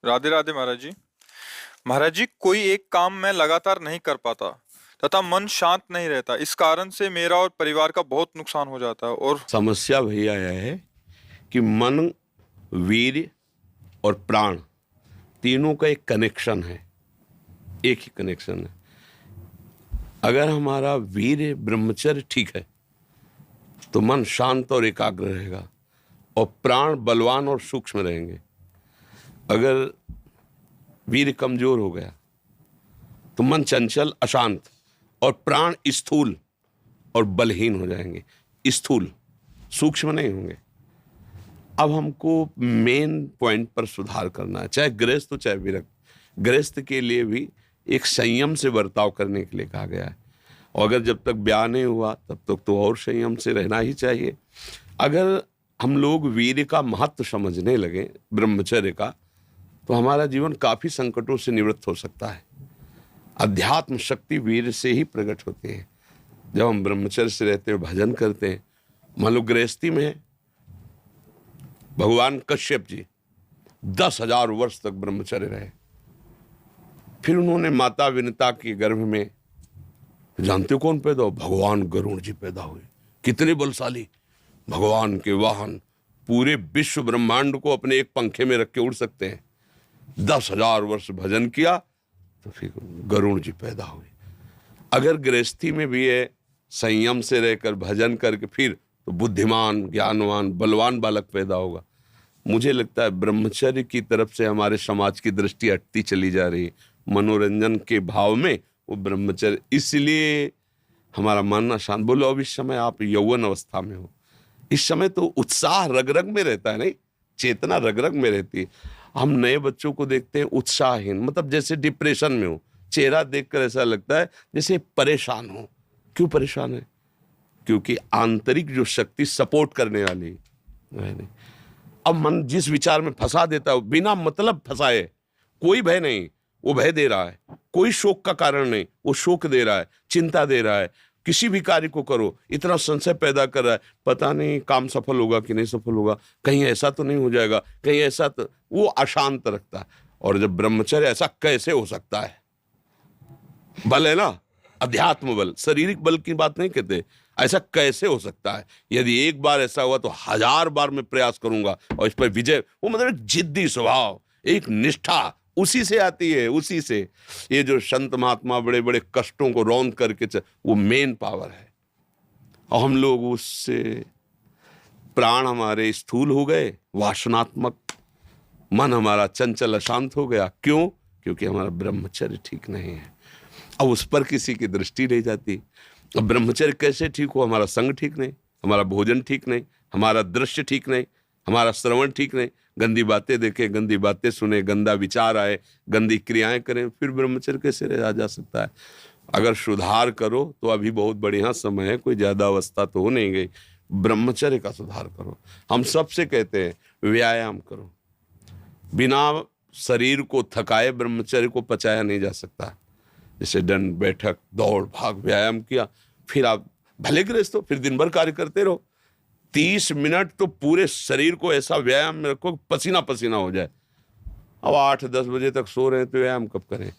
राधे राधे महाराज जी। महाराज जी, कोई एक काम मैं लगातार नहीं कर पाता तथा मन शांत नहीं रहता। इस कारण से मेरा और परिवार का बहुत नुकसान हो जाता है। और समस्या भैया यह है कि मन, वीर्य और प्राण तीनों का एक कनेक्शन है, एक ही कनेक्शन है। अगर हमारा वीर्य ब्रह्मचर्य ठीक है तो मन शांत और एकाग्र रहेगा और प्राण बलवान और सूक्ष्म रहेंगे। अगर वीर्य कमजोर हो गया तो मन चंचल, अशांत और प्राण स्थूल और बलहीन हो जाएंगे। स्थूल, सूक्ष्म नहीं होंगे। अब हमको मेन पॉइंट पर सुधार करना है, चाहे गृहस्थ हो चाहे विरक्त। गृहस्थ के लिए भी एक संयम से बर्ताव करने के लिए कहा गया है, और अगर जब तक ब्याह नहीं हुआ तब तक तो और संयम से रहना ही चाहिए। अगर हम लोग वीर्य का महत्व समझने लगे, ब्रह्मचर्य का, तो हमारा जीवन काफी संकटों से निवृत्त हो सकता है। अध्यात्म शक्ति वीर्य से ही प्रकट होती है। जब हम ब्रह्मचर्य से रहते हैं, भजन करते हैं, मान लो गृहस्थी में है, भगवान कश्यप जी 10,000 वर्ष तक ब्रह्मचर्य रहे। फिर उन्होंने माता विनता के गर्भ में, जानते हो कौन पैदा हो? भगवान गरुड़ जी पैदा हुए। कितने बलशाली, भगवान के वाहन, पूरे विश्व ब्रह्मांड को अपने एक पंखे में रख के उड़ सकते हैं। 10,000 वर्ष भजन किया तो फिर गरुड़ जी पैदा हुए। अगर गृहस्थी में भी है, संयम से रहकर भजन करके, फिर तो बुद्धिमान, ज्ञानवान, बलवान बालक पैदा होगा। मुझे लगता है ब्रह्मचर्य की तरफ से हमारे समाज की दृष्टि हटती चली जा रही है। मनोरंजन के भाव में वो ब्रह्मचर्य, इसलिए हमारा मन अशांत। बोलो, अब इस समय आप यौवन अवस्था में हो, इस समय तो उत्साह रग रग में रहता है, नहीं, चेतना रग रग में रहती है। हम नए बच्चों को देखते हैं उत्साहहीन, मतलब जैसे डिप्रेशन में हो। चेहरा देखकर ऐसा लगता है जैसे परेशान हो। क्यों परेशान है? क्योंकि आंतरिक जो शक्ति सपोर्ट करने वाली है नहीं। अब मन जिस विचार में फंसा देता है, बिना मतलब फंसाए, कोई भय नहीं, वो भय दे रहा है। कोई शोक का कारण नहीं, वो शोक दे रहा है, चिंता दे रहा है। किसी भी कार्य को करो, इतना संशय पैदा कर रहा है, पता नहीं काम सफल होगा कि नहीं सफल होगा, कहीं ऐसा तो नहीं हो जाएगा, कहीं ऐसा तो, वो अशांत रखता है। और जब ब्रह्मचर्य, ऐसा कैसे हो सकता है? बल है ना, अध्यात्म बल, शारीरिक बल की बात नहीं कहते। ऐसा कैसे हो सकता है? यदि एक बार ऐसा हुआ तो 1000 बार मैं प्रयास करूंगा और इस पर विजय। वो मतलब एक जिद्दी स्वभाव, एक निष्ठा, उसी से आती है, उसी से। ये जो संत महात्मा बड़े बड़े कष्टों को रौंद करके वो मेन पावर है। और हम लोग उससे, प्राण हमारे स्थूल हो गए, वासनात्मक, मन हमारा चंचल अशांत हो गया। क्यों? क्योंकि हमारा ब्रह्मचर्य ठीक नहीं है। अब उस पर किसी की दृष्टि नहीं जाती। अब ब्रह्मचर्य कैसे ठीक हो? हमारा संग ठीक नहीं, हमारा भोजन ठीक नहीं, हमारा दृश्य ठीक नहीं, हमारा श्रवण ठीक नहीं, गंदी बातें देखें, गंदी बातें सुने, गंदा विचार आए, गंदी क्रियाएं करें, फिर ब्रह्मचर्य कैसे रहा जा सकता है? अगर सुधार करो तो अभी बहुत बढ़िया समय है, कोई ज्यादा अवस्था तो हो नहीं गई। ब्रह्मचर्य का सुधार करो। हम सबसे कहते हैं व्यायाम करो। बिना शरीर को थकाए ब्रह्मचर्य को पचाया नहीं जा सकता। जैसे दंड बैठक, दौड़ भाग, व्यायाम किया, फिर आप भले गृहस्थ हो, फिर दिन भर कार्य करते रहो। 30 मिनट तो पूरे शरीर को ऐसा व्यायाम में रखो पसीना पसीना हो जाए। अब 8-10 बजे तक सो रहे हैं तो व्यायाम कब करें?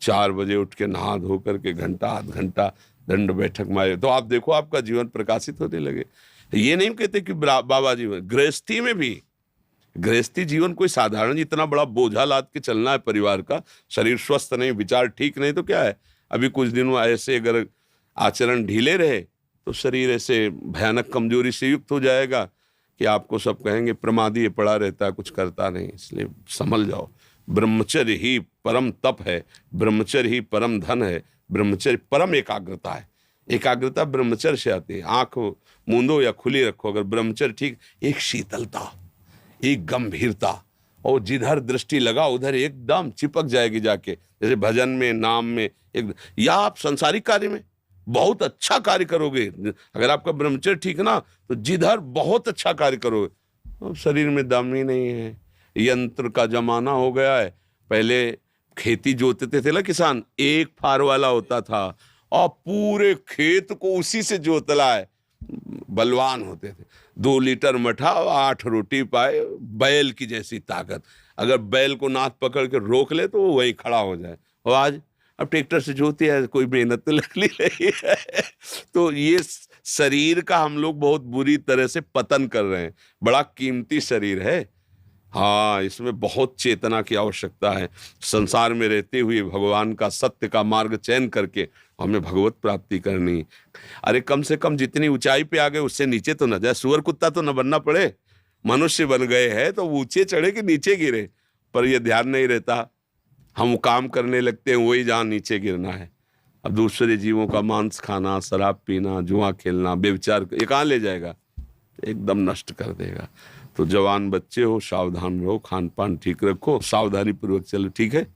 4 बजे उठ के नहा धो करके घंटा आध घंटा दंड बैठक मारे तो आप देखो आपका जीवन प्रकाशित होने लगे। ये नहीं कहते कि बाबा जीवन, गृहस्थी में भी, गृहस्थी जीवन कोई साधारण इतना बड़ा बोझा लाद के चलना है परिवार का। शरीर स्वस्थ नहीं, विचार ठीक नहीं तो क्या है? अभी कुछ दिनों ऐसे अगर आचरण ढीले रहे तो शरीर ऐसे भयानक कमजोरी से युक्त हो जाएगा कि आपको सब कहेंगे प्रमादी ये पड़ा रहता है, कुछ करता नहीं। इसलिए संभल जाओ। ब्रह्मचर्य ही परम तप है, ब्रह्मचर्य ही परम धन है, ब्रह्मचर्य परम एकाग्रता है। एकाग्रता ब्रह्मचर्य से आती है। आंख मूंदो या खुली रखो, अगर ब्रह्मचर्य ठीक, एक शीतलता, एक गंभीरता, और जिधर दृष्टि लगा उधर एकदम चिपक जाएगी जाके। जैसे भजन में, नाम में, एक, या आप संसारिक कार्य में बहुत अच्छा कार्य करोगे। अगर आपका ब्रह्मचर्य ठीक ना तो जिधर बहुत अच्छा कार्य करोगे। तो शरीर में दम ही नहीं है, यंत्र का जमाना हो गया है। पहले खेती जोतते थे ना किसान, एक फार वाला होता था और पूरे खेत को उसी से जोतला है। बलवान होते थे। 2 लीटर मठा और 8 रोटी पाए, बैल की जैसी ताकत। अगर बैल को नाथ पकड़ के रोक ले तो वो वहीं खड़ा हो जाए। और आज अब ट्रैक्टर से जोती है, कोई मेहनत तो लगनी नहीं है। तो ये शरीर का हम लोग बहुत बुरी तरह से पतन कर रहे हैं। बड़ा कीमती शरीर है, हाँ, इसमें बहुत चेतना की आवश्यकता है। संसार में रहते हुए भगवान का सत्य का मार्ग चयन करके हमें भगवत प्राप्ति करनी। अरे कम से कम जितनी ऊंचाई पे आ गए उससे नीचे तो न जाए। सुअर कुत्ता तो न बनना पड़े, मनुष्य बन गए हैं तो ऊंचे चढ़े कि नीचे गिरे, पर ये ध्यान नहीं रहता। हम काम करने लगते हैं वही जहाँ नीचे गिरना है। अब दूसरे जीवों का मांस खाना, शराब पीना, जुआ खेलना, व्यभिचार, ये कहाँ ले जाएगा? एकदम नष्ट कर देगा। तो जवान बच्चे हो, सावधान रहो, खान पान ठीक रखो, सावधानी पूर्वक चलो, ठीक है।